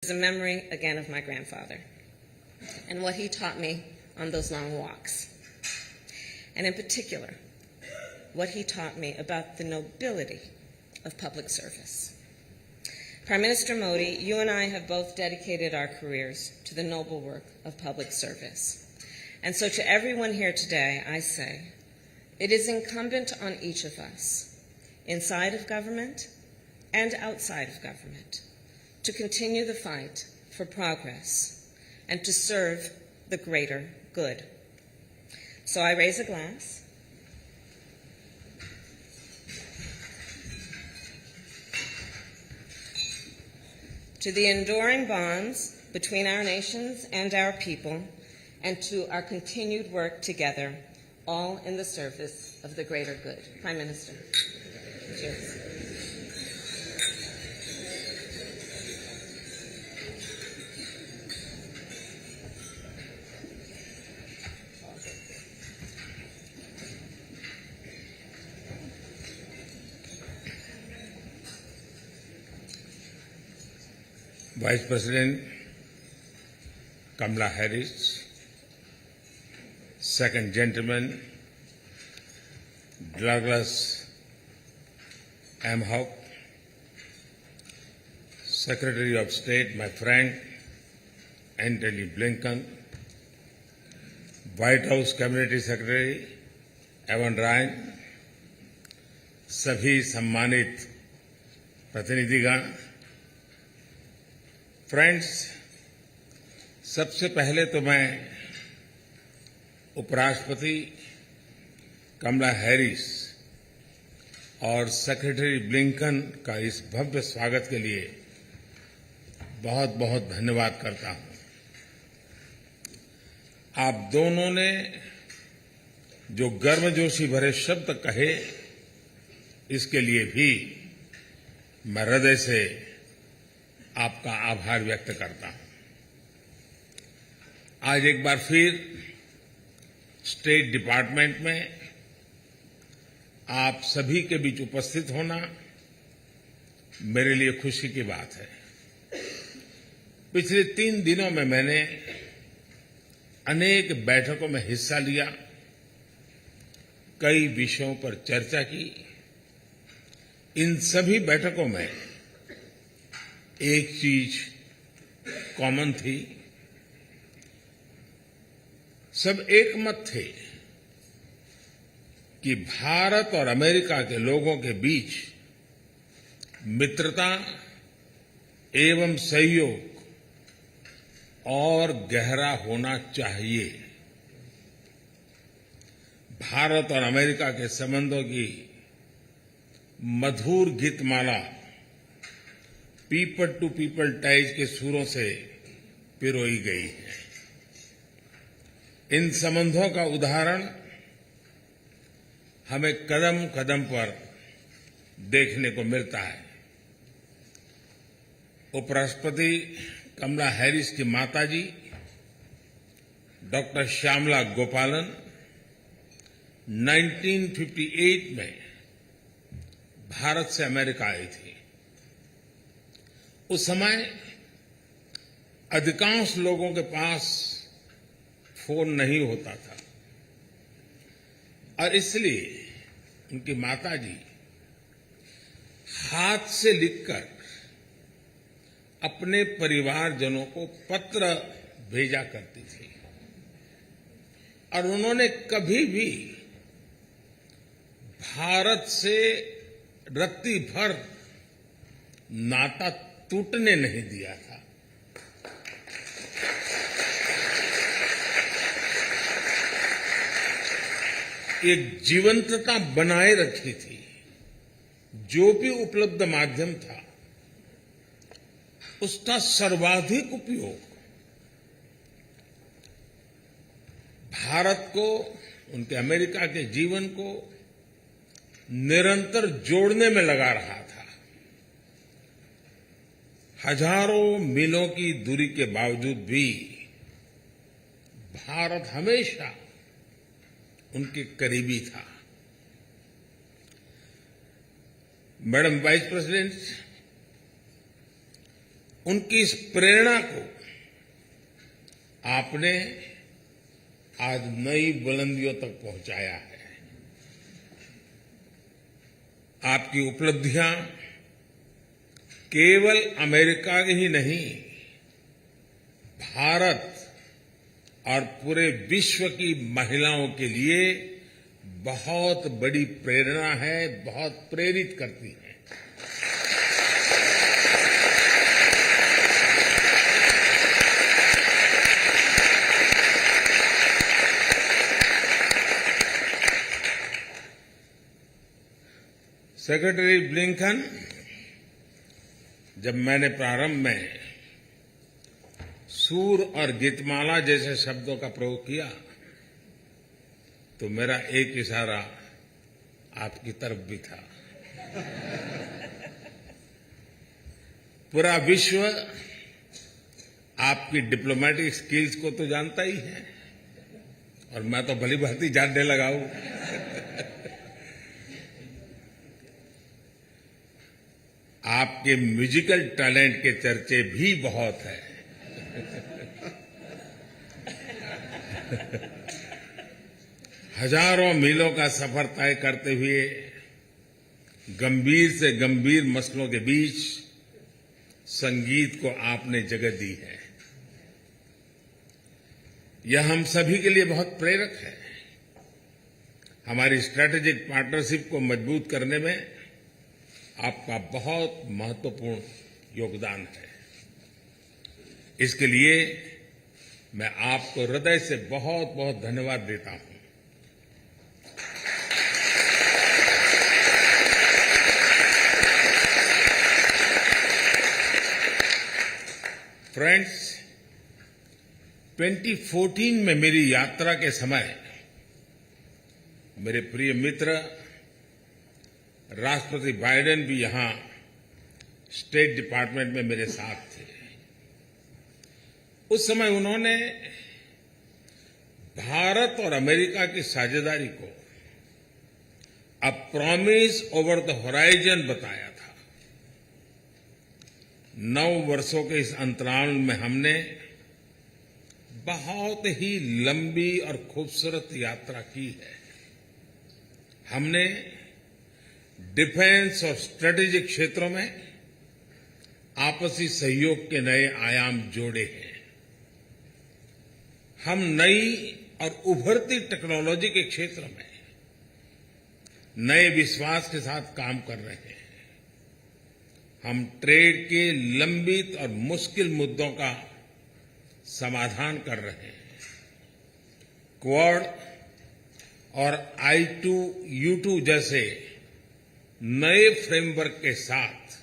is a memory again of my grandfather and what he taught me on those long walks. And in particular, what he taught me about the nobility of public service. Prime Minister Modi, you and I have both dedicated our careers to the noble work of public service. And so to everyone here today, I say, it is incumbent on each of us, inside of government and outside of government, to continue the fight for progress and to serve the greater good. So I raise a glass to the enduring bonds between our nations and our people, and to our continued work together, all in the service of the greater good. Prime Minister. Cheers. Vice President Kamala Harris, Second Gentleman Douglas M. Hope, Secretary of State, my friend Antony Blinken, White House Cabinet Secretary Evan Ryan, सभी सम्मानित प्रतिनिधिगण, friends, सबसे पहले तो मैं उपराष्ट्रपति कमला Harris और secretary Blinken का इस भव्य स्वागत के लिए बहुत बहुत धन्यवाद करता हूं। आप दोनों ने जो गर्मजोशी भरे शब्द कहे, इसके लिए भी मैं हृदय से आपका आभार व्यक्त करता हूं। आज एक बार फिर स्टेट डिपार्टमेंट में आप सभी के बीच उपस्थित होना मेरे लिए खुशी की बात है। पिछले 3 दिनों में मैंने अनेक बैठकों में हिस्सा लिया, कई विषयों पर चर्चा की। इन सभी बैठकों में एक चीज कॉमन थी, सब एक मत थे कि भारत और अमेरिका के लोगों के बीच मित्रता एवं सहयोग और गहरा होना चाहिए। भारत और अमेरिका के संबंधों की मधुर Geetmala people to people ties के सुरों से पिरोई गई है। इन संबंधों का उदाहरण हमें कदम कदम पर देखने को मिलता है। उपराष्ट्रपति कमला हैरिस की माताजी डॉक्टर श्यामला गोपालन 1958 में भारत से अमेरिका आई थी। उस समय अधिकांश लोगों के पास फोन नहीं होता था और इसलिए उनकी माताजी हाथ से लिखकर अपने परिवारजनों को पत्र भेजा करती थी और उन्होंने कभी भी भारत से रत्ती भर नाता टूटने नहीं दिया था। एक जीवंतता बनाए रखी थी। जो भी उपलब्ध माध्यम था, उसका सर्वाधिक उपयोग भारत को, उनके अमेरिका के जीवन को निरंतर जोड़ने में लगा रहा था। हजारों मीलों की दूरी के बावजूद भी भारत हमेशा उनके करीबी था। मैडम वाइस प्रेसिडेंट, उनकी इस प्रेरणा को आपने आज नई बुलंदियों तक पहुंचाया है। आपकी उपलब्धियां केवल अमेरिका की ही नहीं, भारत और पूरे विश्व की महिलाओं के लिए बहुत बड़ी प्रेरणा है, बहुत प्रेरित करती है। सेक्रेटरी ब्लिंकन, जब मैंने प्रारंभ में सूर और गीतमाला जैसे शब्दों का प्रयोग किया तो मेरा एक इशारा आपकी तरफ भी था। पूरा विश्व आपकी डिप्लोमेटिक स्किल्स को तो जानता ही है और मैं तो भली भांति जानने लगा हूं। आपके म्यूजिकल टैलेंट के चर्चे भी बहुत है। हजारों मीलों का सफर तय करते हुए गंभीर से गंभीर मसलों के बीच संगीत को आपने जगह दी है। यह हम सभी के लिए बहुत प्रेरक है। हमारी स्ट्रैटेजिक पार्टनरशिप को मजबूत करने में आपका बहुत महत्वपूर्ण योगदान है। इसके लिए मैं आपको हृदय से बहुत बहुत धन्यवाद देता हूं। फ्रेंड्स, 2014 में मेरी यात्रा के समय मेरे प्रिय मित्र राष्ट्रपति बाइडेन भी यहां स्टेट डिपार्टमेंट में मेरे साथ थे। उस समय उन्होंने भारत और अमेरिका की साझेदारी को a promise over the horizon बताया था। 9 वर्षों के इस अंतराल में हमने बहुत ही लंबी और खूबसूरत यात्रा की है। हमने डिफेंस और स्ट्रेटेजिक क्षेत्रों में आपसी सहयोग के नए आयाम जोड़े हैं। हम नई और उभरती टेक्नोलॉजी के क्षेत्र में नए विश्वास के साथ काम कर रहे हैं। हम ट्रेड के लंबित और मुश्किल मुद्दों का समाधान कर रहे हैं। क्वाड और I2U2 जैसे नए फ्रेमवर्क के साथ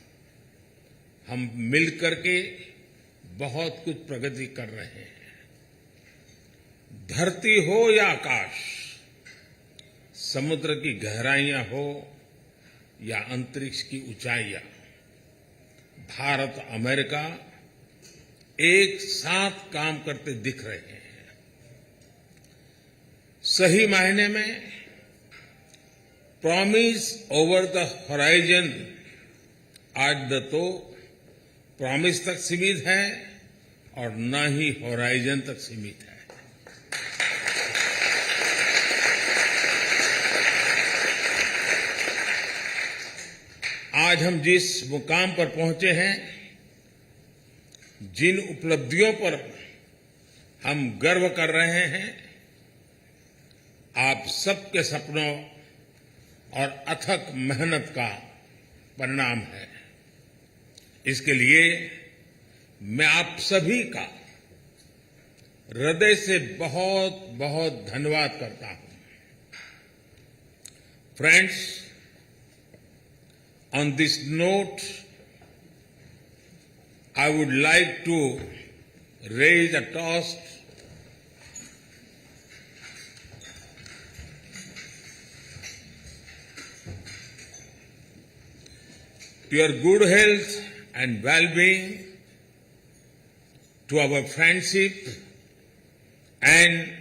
हम मिलकर के बहुत कुछ प्रगति कर रहे हैं। धरती हो या आकाश, समुद्र की गहराइयां हो या अंतरिक्ष की ऊंचाइयां, भारत और अमेरिका एक साथ काम करते दिख रहे हैं। सही मायने में प्रॉमिस ओवर द होराइजन आज न तो प्रॉमिस तक सीमित है और न ही होराइजन तक सीमित है। आज हम जिस मुकाम पर पहुंचे हैं, जिन उपलब्धियों पर हम गर्व कर रहे हैं, आप सबके सपनों और अथक मेहनत का परिणाम है। इसके लिए मैं आप सभी का हृदय से बहुत बहुत धन्यवाद करता हूं। Friends, on this note, I would like to raise a toast to your good health and well-being, to our friendship, and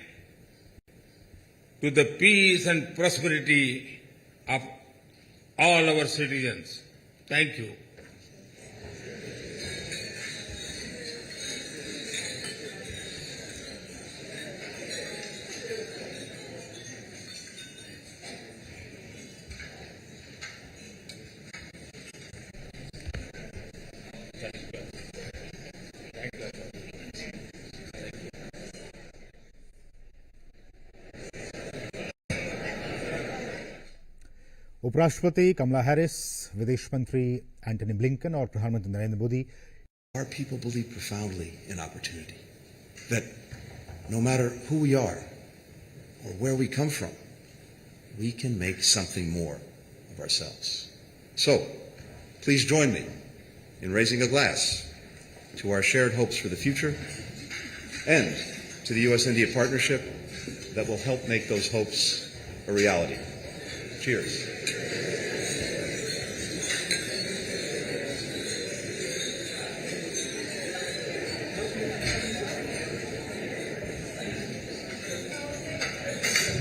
to the peace and prosperity of all our citizens. Thank you. उपराष्ट्रपति कमला Harris, विदेश मंत्री Antony Blinken और प्रधानमंत्री Narendra Modi. Our people believe profoundly in opportunity, that no matter who we are or where we come from, we can make something more of ourselves. So, please join me in raising a glass to our shared hopes for the future and to the U.S.-India partnership that will help make those hopes a reality. Cheers.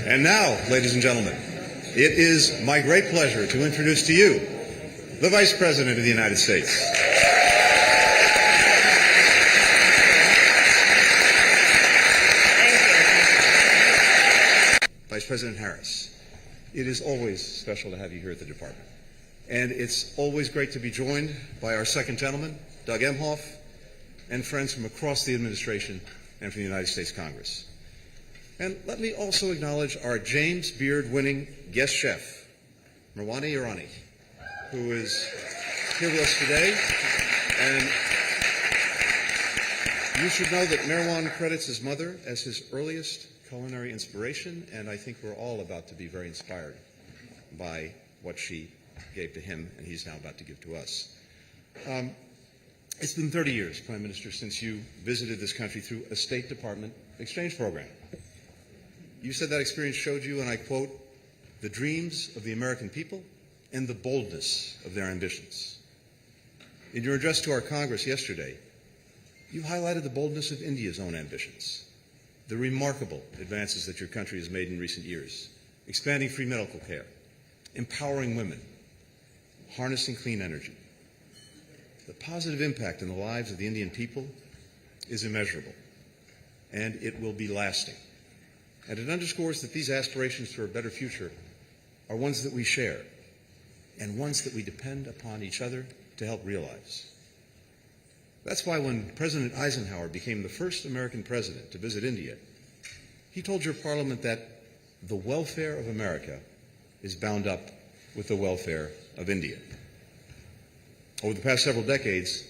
And now, ladies and gentlemen, it is my great pleasure to introduce to you the Vice President of the United States. Vice President Harris, it is always special to have you here at the Department. And it's always great to be joined by our second gentleman, Doug Emhoff, and friends from across the administration and from the United States Congress. And let me also acknowledge our James Beard-winning guest chef, Mirwani Irani, who is here with us today. And you should know that Mirwan credits his mother as his earliest culinary inspiration, and I think we're all about to be very inspired by what she gave to him and he's now about to give to us. It's been 30 years, Prime Minister, since you visited this country through a State Department exchange program. You said that experience showed you, and I quote, the dreams of the American people and the boldness of their ambitions. In your address to our Congress yesterday, you highlighted the boldness of India's own ambitions, the remarkable advances that your country has made in recent years, expanding free medical care, empowering women, harnessing clean energy. The positive impact on the lives of the Indian people is immeasurable, and it will be lasting. And it underscores that these aspirations for a better future are ones that we share and ones that we depend upon each other to help realize. That's why when President Eisenhower became the first American president to visit India, he told your parliament that the welfare of America is bound up with the welfare of India. Over the past several decades,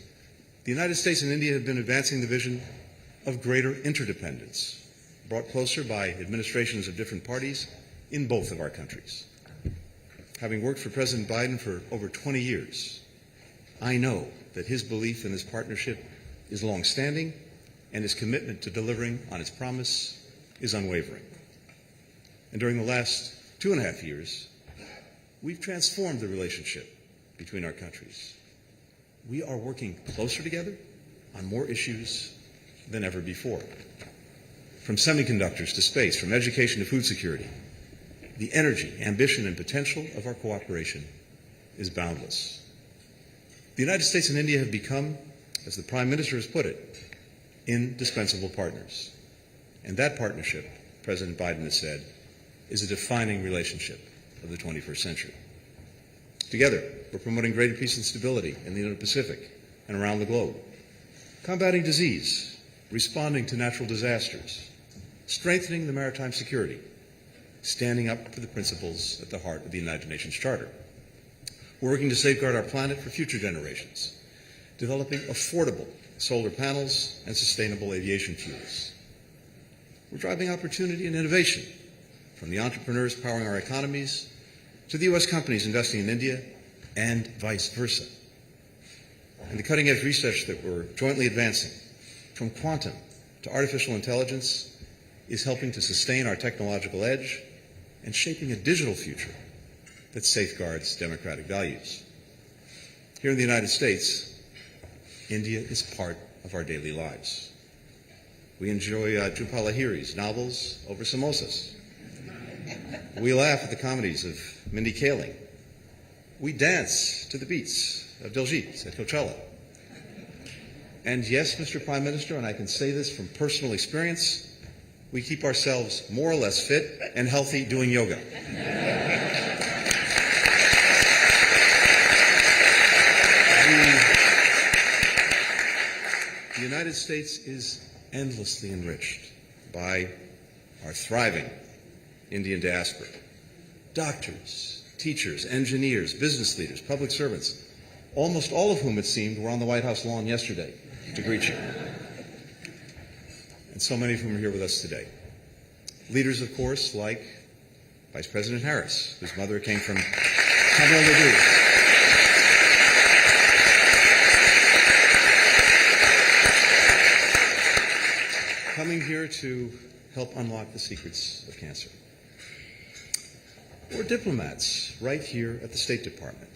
the United States and India have been advancing the vision of greater interdependence, brought closer by administrations of different parties in both of our countries. Having worked for President Biden for over 20 years, I know that his belief in this partnership is long-standing and his commitment to delivering on its promise is unwavering. And during the last 2.5 years, we've transformed the relationship between our countries. We are working closer together on more issues than ever before. From semiconductors to space, from education to food security, the energy, ambition, and potential of our cooperation is boundless. The United States and India have become, as the Prime Minister has put it, indispensable partners. And that partnership, President Biden has said, is a defining relationship of the 21st century. Together, we're promoting greater peace and stability in the Indo-Pacific and around the globe, combating disease, responding to natural disasters, strengthening the maritime security, standing up for the principles at the heart of the United Nations Charter. We're working to safeguard our planet for future generations, developing affordable solar panels and sustainable aviation fuels. We're driving opportunity and innovation, from the entrepreneurs powering our economies to the U.S. companies investing in India and vice versa. And the cutting-edge research that we're jointly advancing, from quantum to artificial intelligence, is helping to sustain our technological edge and shaping a digital future that safeguards democratic values. Here in the United States, India is part of our daily lives. We enjoy Jhumpa Lahiri's novels over samosas. We laugh at the comedies of Mindy Kaling. We dance to the beats of Diljit at Coachella. And yes, Mr. Prime Minister, and I can say this from personal experience, we keep ourselves more or less fit and healthy doing yoga. The United States is endlessly enriched by our thriving Indian diaspora. Doctors, teachers, engineers, business leaders, public servants, almost all of whom, it seemed, were on the White House lawn yesterday to greet you. And so many of whom are here with us today. Leaders, of course, like Vice President Harris, whose mother came from Tamil Nadu. Coming here to help unlock the secrets of cancer. Or diplomats right here at the State Department,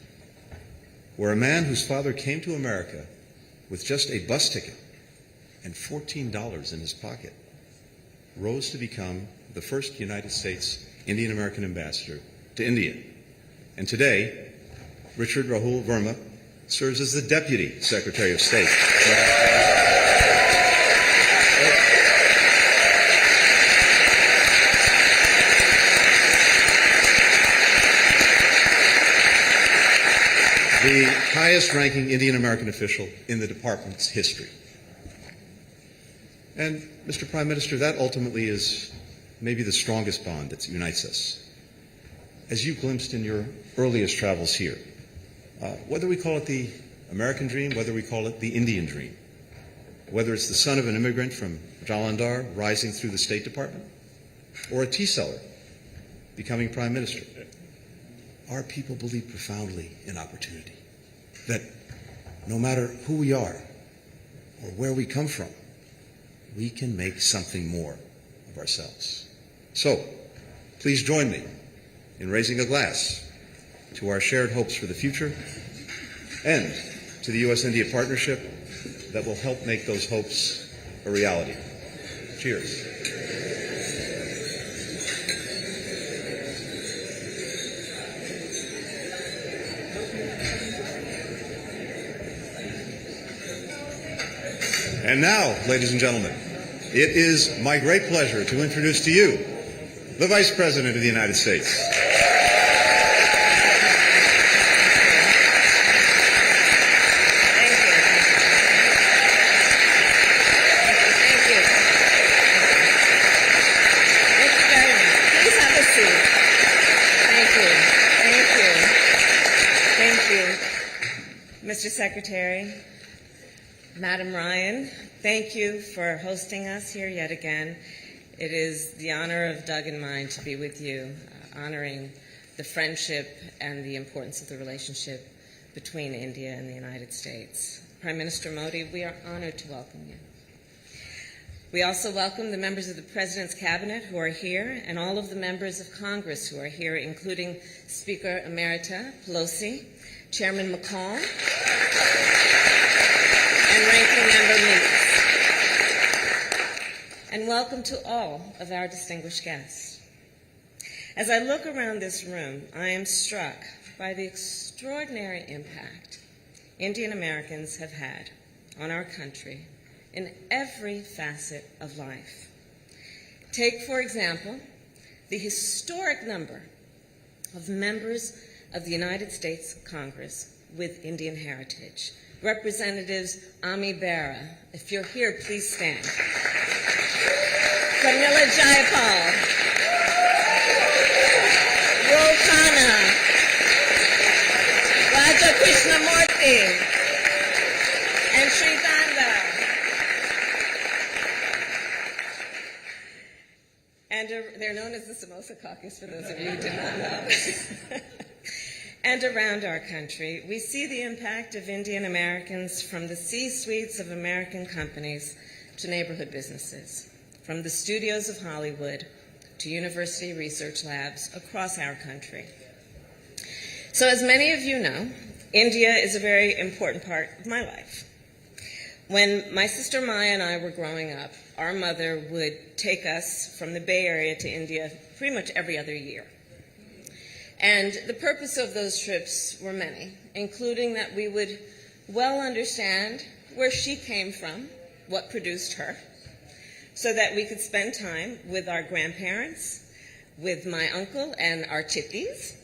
where a man whose father came to America with just a bus ticket and $14 in his pocket rose to become the first United States Indian American ambassador to India. And today, Richard Rahul Verma serves as the Deputy Secretary of State. The highest-ranking Indian American official in the department's history. And, Mr. Prime Minister, that ultimately is maybe the strongest bond that unites us. As you glimpsed in your earliest travels here, whether we call it the American dream, whether we call it the Indian dream, whether it's the son of an immigrant from Jalandhar rising through the State Department, or a tea seller becoming Prime Minister, our people believe profoundly in opportunity, that no matter who we are or where we come from, we can make something more of ourselves. So, please join me in raising a glass to our shared hopes for the future and to the U.S.-India partnership that will help make those hopes a reality. Cheers. And now, ladies and gentlemen, it is my great pleasure to introduce to you the Vice President of the United States. Mr. Secretary, Madam Ryan, thank you for hosting us here yet again. It is the honor of Doug and mine to be with you, honoring the friendship and the importance of the relationship between India and the United States. Prime Minister Modi, we are honored to welcome you. We also welcome the members of the President's Cabinet who are here and all of the members of Congress who are here, including Speaker Emerita Pelosi, Chairman McCall, and Ranking Member Meeks. And welcome to all of our distinguished guests. As I look around this room, I am struck by the extraordinary impact Indian Americans have had on our country in every facet of life. Take, for example, the historic number of members of the United States Congress with Indian heritage. Representatives Ami Bera, if you're here, please stand. Pramila Jayapal, Will Khanna, Raja Krishnamurthy, and Sri Danda. And they're known as the Samosa Caucus, for those of you who did not know. And around our country, we see the impact of Indian Americans from the C-suites of American companies to neighborhood businesses, from the studios of Hollywood to university research labs across our country. So as many of you know, India is a very important part of my life. When my sister Maya and I were growing up, our mother would take us from the Bay Area to India pretty much every other year. And the purpose of those trips were many, including that we would well understand where she came from, what produced her, so that we could spend time with our grandparents, with my uncle and our chitties,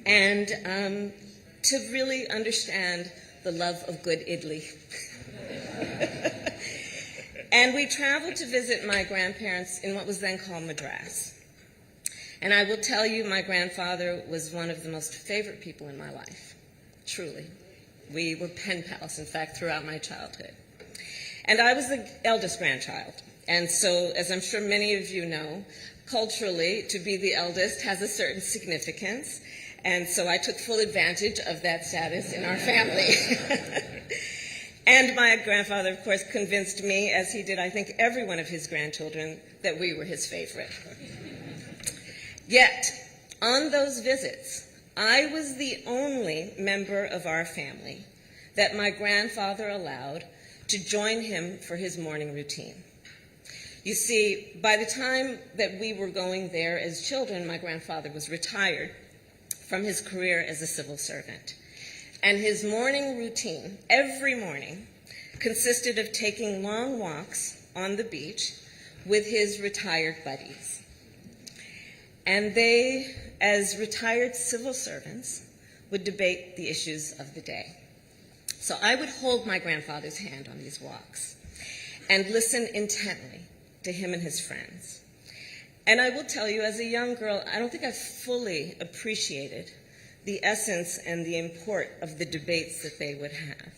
and to really understand the love of good idli. And we traveled to visit my grandparents in what was then called Madras. And I will tell you, my grandfather was one of the most favorite people in my life, truly. We were pen pals, in fact, throughout my childhood. And I was the eldest grandchild. And so, as I'm sure many of you know, culturally, to be the eldest has a certain significance. And so I took full advantage of that status in our family. And my grandfather, of course, convinced me, as he did, I think, every one of his grandchildren, that we were his favorite. Yet, on those visits, I was the only member of our family that my grandfather allowed to join him for his morning routine. You see, by the time that we were going there as children, my grandfather was retired from his career as a civil servant. And his morning routine, every morning, consisted of taking long walks on the beach with his retired buddies. And they, as retired civil servants, would debate the issues of the day. So I would hold my grandfather's hand on these walks and listen intently to him and his friends. And I will tell you, as a young girl, I don't think I fully appreciated the essence and the import of the debates that they would have.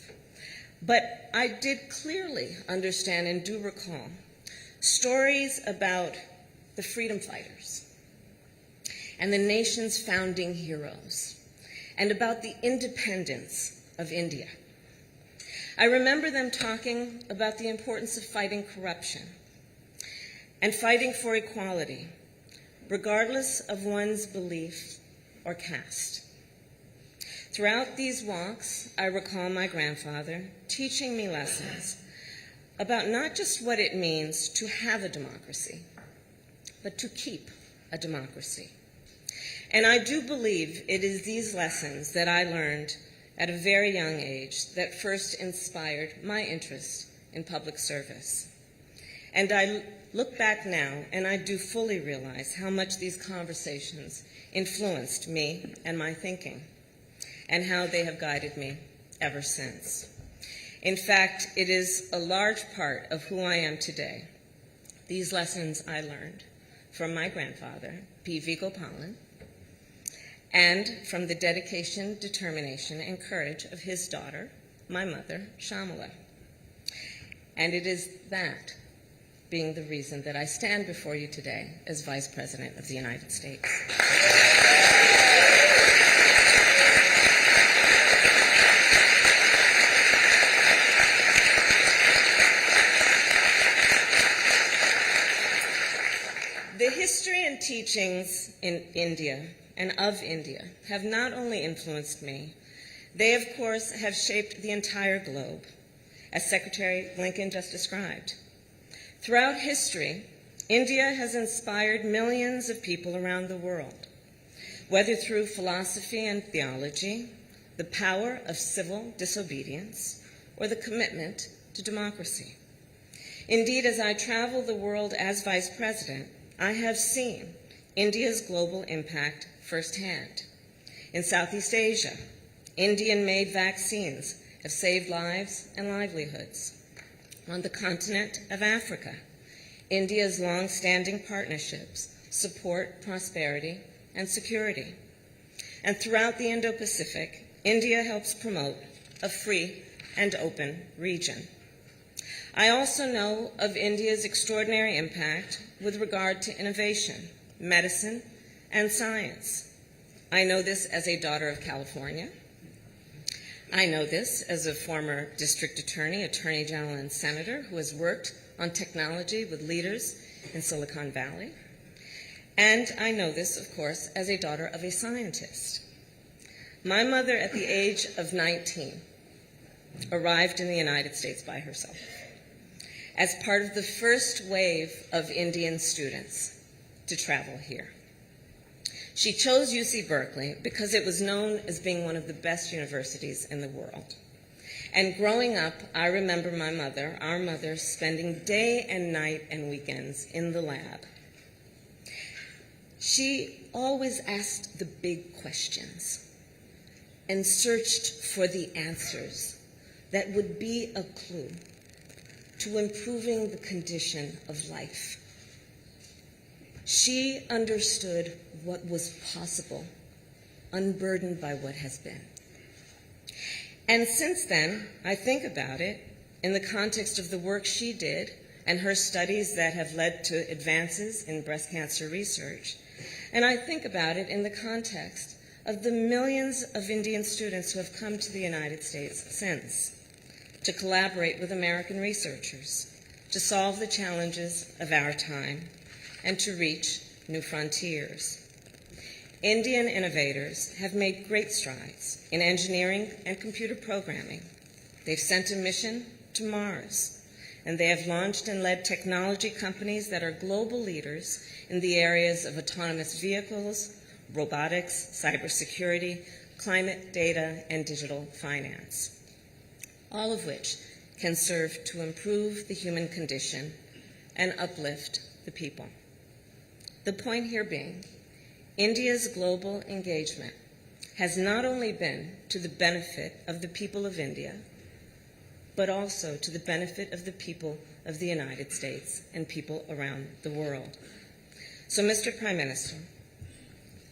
But I did clearly understand and do recall stories about the freedom fighters and the nation's founding heroes, and about the independence of India. I remember them talking about the importance of fighting corruption and fighting for equality, regardless of one's belief or caste. Throughout these walks, I recall my grandfather teaching me lessons about not just what it means to have a democracy, but to keep a democracy. And I do believe it is these lessons that I learned at a very young age that first inspired my interest in public service. And I look back now, and I do fully realize how much these conversations influenced me and my thinking, and how they have guided me ever since. In fact, it is a large part of who I am today. These lessons I learned from my grandfather, P.V. Gopalan, and from the dedication, determination, and courage of his daughter, my mother, Shamala. And it is that being the reason that I stand before you today as Vice President of the United States. The history and teachings in India and of India have not only influenced me, they of course have shaped the entire globe, as Secretary Blinken just described. Throughout history, India has inspired millions of people around the world, whether through philosophy and theology, the power of civil disobedience, or the commitment to democracy. Indeed, as I travel the world as Vice President, I have seen India's global impact firsthand. In Southeast Asia, Indian-made vaccines have saved lives and livelihoods. On the continent of Africa, India's long-standing partnerships support prosperity and security. And throughout the Indo-Pacific, India helps promote a free and open region. I also know of India's extraordinary impact with regard to innovation, medicine, and science. I know this as a daughter of California. I know this as a former district attorney, attorney general, and senator who has worked on technology with leaders in Silicon Valley. And I know this, of course, as a daughter of a scientist. My mother, at the age of 19, arrived in the United States by herself as part of the first wave of Indian students to travel here. She chose UC Berkeley because it was known as being one of the best universities in the world. And growing up, I remember our mother, spending day and night and weekends in the lab. She always asked the big questions and searched for the answers that would be a clue to improving the condition of life. She understood what was possible, unburdened by what has been. And since then, I think about it in the context of the work she did and her studies that have led to advances in breast cancer research. And I think about it in the context of the millions of Indian students who have come to the United States since to collaborate with American researchers, to solve the challenges of our time, and to reach new frontiers. Indian innovators have made great strides in engineering and computer programming. They've sent a mission to Mars, and they have launched and led technology companies that are global leaders in the areas of autonomous vehicles, robotics, cybersecurity, climate data, and digital finance, all of which can serve to improve the human condition and uplift the people. The point here being, India's global engagement has not only been to the benefit of the people of India, but also to the benefit of the people of the United States and people around the world. So, Mr. Prime Minister,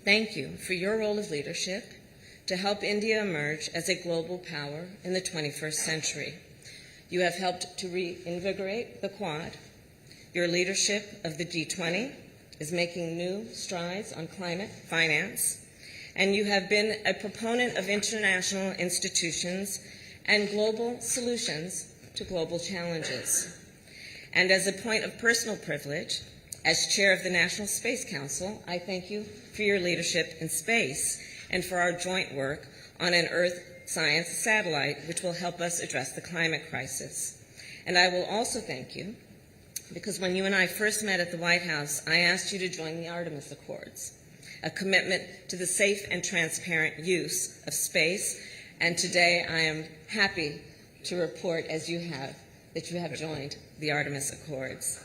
thank you for your role of leadership to help India emerge as a global power in the 21st century. You have helped to reinvigorate the Quad. Your leadership of the G20 is making new strides on climate finance, and you have been a proponent of international institutions and global solutions to global challenges. And as a point of personal privilege, as chair of the National Space Council, I thank you for your leadership in space and for our joint work on an Earth science satellite, which will help us address the climate crisis. And I will also thank you because when you and I first met at the White House, I asked you to join the Artemis Accords, a commitment to the safe and transparent use of space. And today I am happy to report, as you have, that you have joined the Artemis Accords.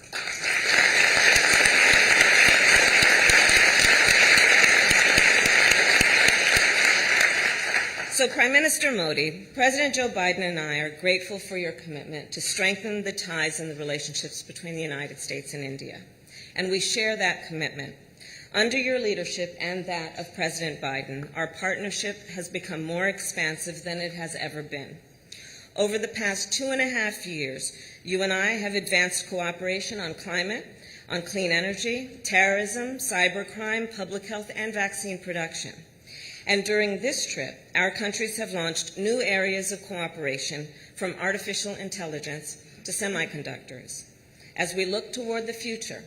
So, Prime Minister Modi, President Joe Biden and I are grateful for your commitment to strengthen the ties and the relationships between the United States and India. And we share that commitment. Under your leadership and that of President Biden, our partnership has become more expansive than it has ever been. Over the past 2.5 years, you and I have advanced cooperation on climate, on clean energy, terrorism, cybercrime, public health, and vaccine production. And during this trip, our countries have launched new areas of cooperation, from artificial intelligence to semiconductors. As we look toward the future,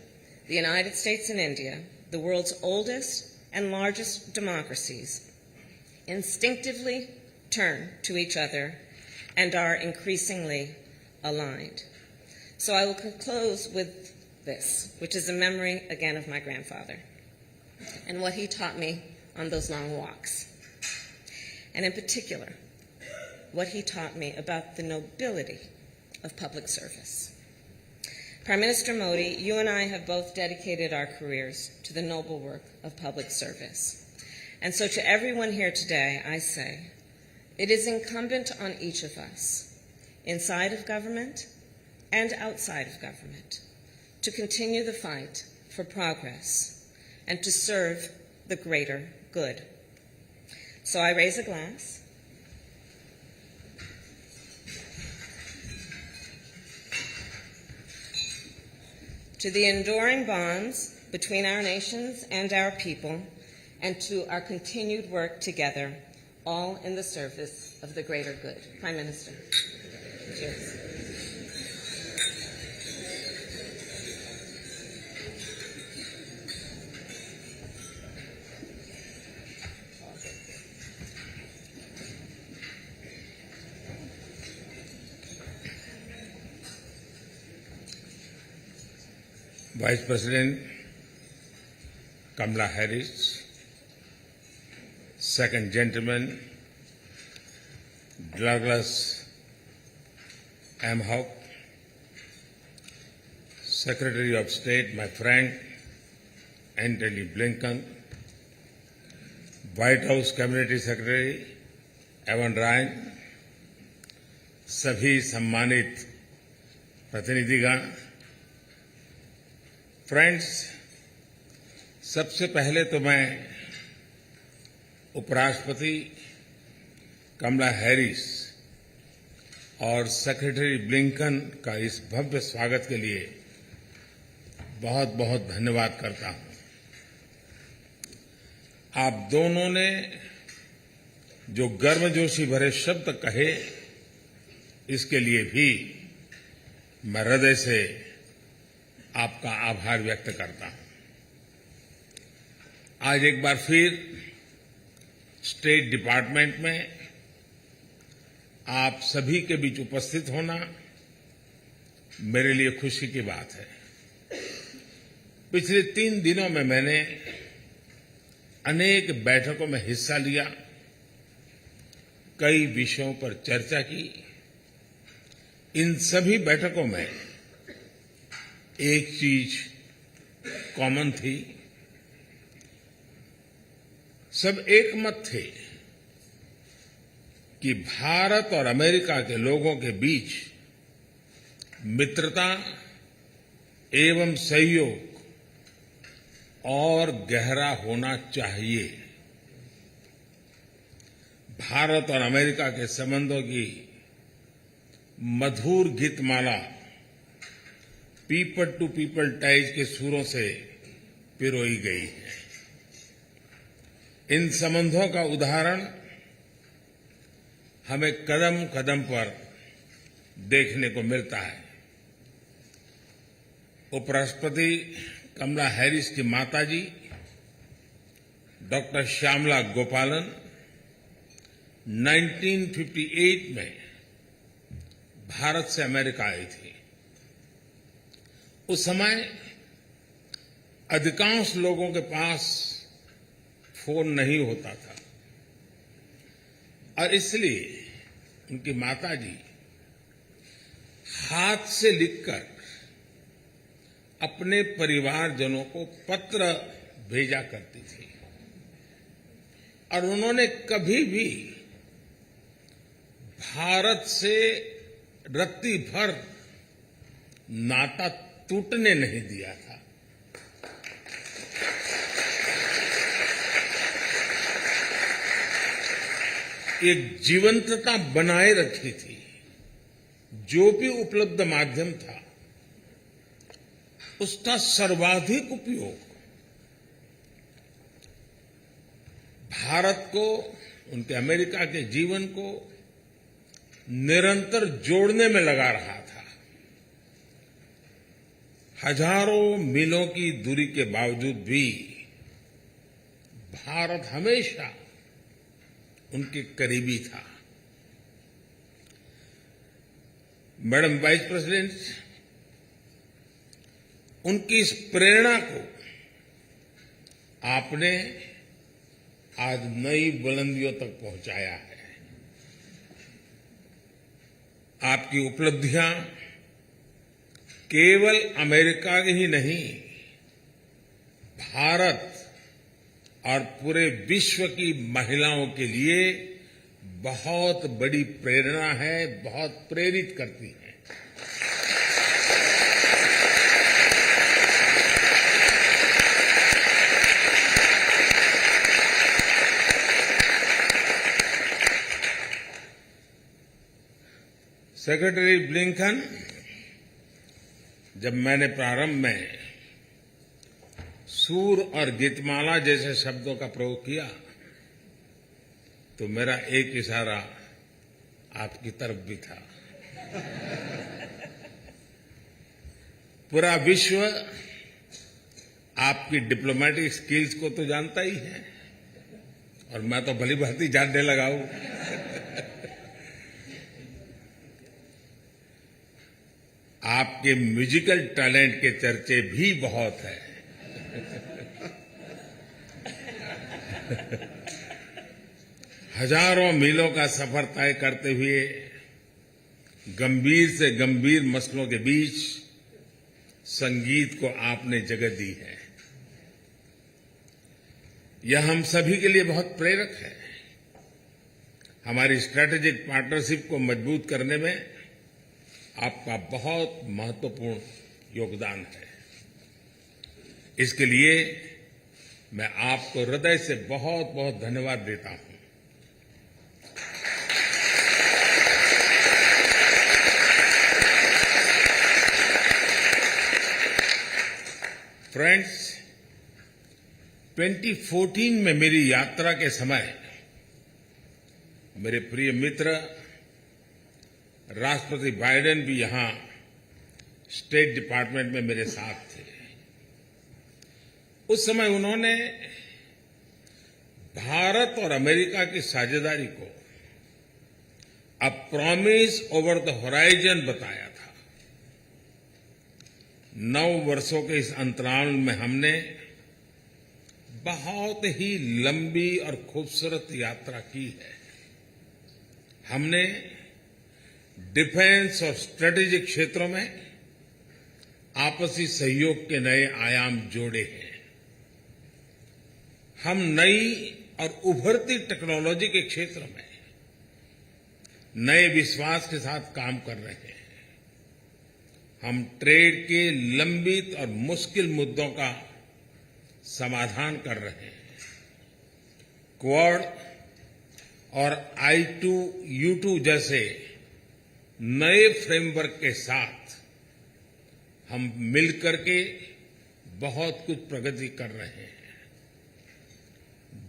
the United States and India, the world's oldest and largest democracies, instinctively turn to each other and are increasingly aligned. So I will close with this, which is a memory, again, of my grandfather and what he taught me on those long walks. And in particular, what he taught me about the nobility of public service. Prime Minister Modi, you and I have both dedicated our careers to the noble work of public service. And so to everyone here today, I say, it is incumbent on each of us, inside of government and outside of government, to continue the fight for progress and to serve the greater good. So I raise a glass to the enduring bonds between our nations and our people, and to our continued work together, all in the service of the greater good. Prime Minister. Cheers. Vice President Kamala Harris, Second Gentleman Douglas M. Hope, Secretary of State, my friend Antony Blinken, White House Community Secretary Evan Ryan, सभी सम्मानित प्रतिनिधिगण, Friends, सबसे पहले तो मैं उपराष्ट्रपति कमला Harris और secretary Blinken का इस भव्य स्वागत के लिए बहुत बहुत धन्यवाद करता हूं। आप दोनों ने जो गर्मजोशी भरे शब्द कहे, इसके लिए भी मैं हृदय से आपका आभार व्यक्त करता हूं। आज एक बार फिर स्टेट डिपार्टमेंट में आप सभी के बीच उपस्थित होना मेरे लिए खुशी की बात है। पिछले 3 दिनों में मैंने अनेक बैठकों में हिस्सा लिया, कई विषयों पर चर्चा की। इन सभी बैठकों में एक चीज कॉमन थी, सब एकमत थे कि भारत और अमेरिका के लोगों के बीच मित्रता एवं सहयोग और गहरा होना चाहिए। भारत और अमेरिका के संबंधों की मधुर Geetmala people to people ties के सुरों से पिरोई गई है। इन संबंधों का उदाहरण हमें कदम कदम पर देखने को मिलता है। उपराष्ट्रपति कमला हैरिस की माताजी डॉक्टर श्यामला गोपालन 1958 में भारत से अमेरिका आई थी। उस समय अधिकांश लोगों के पास फोन नहीं होता था और इसलिए उनकी माताजी हाथ से लिखकर अपने परिवारजनों को पत्र भेजा करती थी और उन्होंने कभी भी भारत से रत्ती भर नाता टूटने नहीं दिया था। एक जीवंतता बनाए रखी थी। जो भी उपलब्ध माध्यम था उसका सर्वाधिक उपयोग भारत को, उनके अमेरिका के जीवन को निरंतर जोड़ने में लगा रहा था। हजारों मीलों की दूरी के बावजूद भी भारत हमेशा उनके करीबी था। मैडम वाइस प्रेसिडेंट, उनकी इस प्रेरणा को आपने आज नई बुलंदियों तक पहुंचाया है। आपकी उपलब्धियां केवल अमेरिका की ही नहीं, भारत और पूरे विश्व की महिलाओं के लिए बहुत बड़ी प्रेरणा है, बहुत प्रेरित करती है। सेक्रेटरी ब्लिंकन, जब मैंने प्रारंभ में सूर और गीतमाला जैसे शब्दों का प्रयोग किया तो मेरा एक इशारा आपकी तरफ भी था। पूरा विश्व आपकी डिप्लोमेटिक स्किल्स को तो जानता ही है और मैं तो भली भांति जानने लगा हूं। आपके म्यूजिकल टैलेंट के चर्चे भी बहुत है। हजारों मीलों का सफर तय करते हुए गंभीर से गंभीर मसलों के बीच संगीत को आपने जगह दी है। यह हम सभी के लिए बहुत प्रेरक है। हमारी स्ट्रैटेजिक पार्टनरशिप को मजबूत करने में आपका बहुत महत्वपूर्ण योगदान है। इसके लिए मैं आपको हृदय से बहुत बहुत धन्यवाद देता हूं। फ्रेंड्स, 2014 में मेरी यात्रा के समय मेरे प्रिय मित्र राष्ट्रपति बाइडेन भी यहां स्टेट डिपार्टमेंट में मेरे साथ थे। उस समय उन्होंने भारत और अमेरिका की साझेदारी को a promise over the horizon बताया था। 9 वर्षों के इस अंतराल में हमने बहुत ही लंबी और खूबसूरत यात्रा की है। हमने डिफेंस और स्ट्रेटेजिक क्षेत्रों में आपसी सहयोग के नए आयाम जोड़े हैं। हम नई और उभरती टेक्नोलॉजी के क्षेत्र में नए विश्वास के साथ काम कर रहे हैं। हम ट्रेड के लंबित और मुश्किल मुद्दों का समाधान कर रहे हैं। क्वाड और I2U2 जैसे नए फ्रेमवर्क के साथ हम मिलकर के बहुत कुछ प्रगति कर रहे हैं।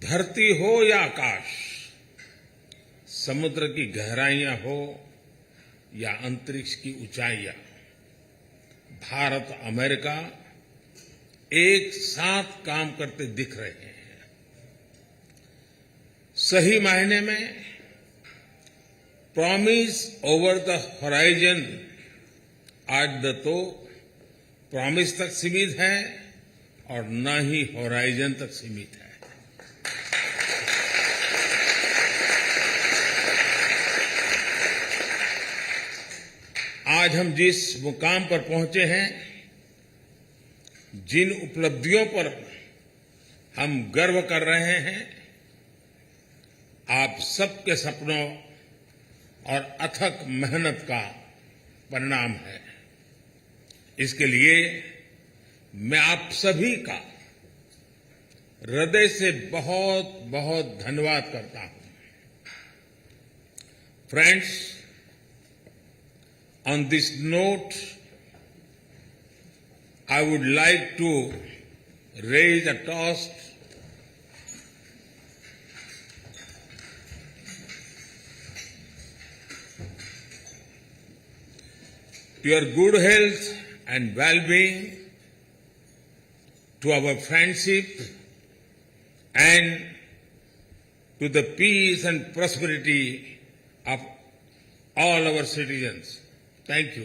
धरती हो या आकाश, समुद्र की गहराइयां हो या अंतरिक्ष की ऊंचाइयां, भारत अमेरिका एक साथ काम करते दिख रहे हैं। सही मायने में प्रॉमिस ओवर द होराइजन आज न तो प्रॉमिस तक सीमित है और न ही होराइजन तक सीमित है। आज हम जिस मुकाम पर पहुंचे हैं, जिन उपलब्धियों पर हम गर्व कर रहे हैं, आप सबके सपनों और अथक मेहनत का परिणाम है। इसके लिए मैं आप सभी का हृदय से बहुत बहुत धन्यवाद करता हूं। Friends, on this note, I would like to raise a toast to your good health and well-being, to our friendship, and to the peace and prosperity of all our citizens. Thank you.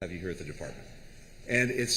Have you here at the department. And it's